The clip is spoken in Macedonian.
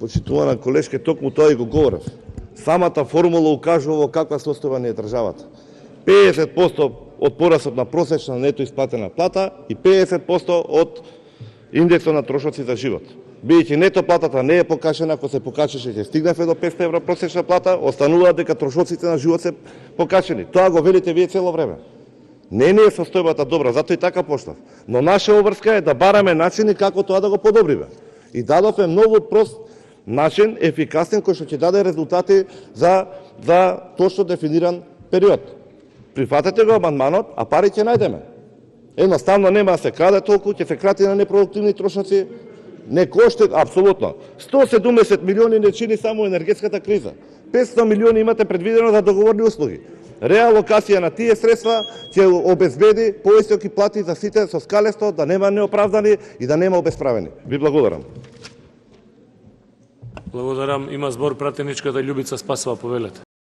Почитувана колешке, токму тоа и го говорев. Самата формула укажува во каква состојба ни е државата. 50% од порасот на просечна нето исплатена плата и 50% од индексот на трошоци за живот. Бидејќи нето платата не е покачена, ако се покачеше ќе стигнеме до 500 евро просечна плата, останува дека трошоците на живот се покачени. Тоа го велите вие цело време. Не е состојбата добра, затоа и така пошлав. Но наша обврска е да бараме начини како тоа да го подобриме. И дадовме многу прост начин, ефикасен, кој што ќе даде резултати за точно дефиниран период. Прифатете го амандманот, а пари ќе најдеме. Едноставно нема да се краде толку, ќе се крати на непродуктивни трошоци, не коште, апсолутно. 170 милиони не чини само енергетската криза. 500 милиони имате предвидено за договорни услуги. Реалокација на тие средства ќе обезбеди повисоки плати за сите со скалесто, да нема неоправдани и да нема обесправени. Ви благодарам. Благодарам. Има збор пратеничката Љубица Спасова, повелете.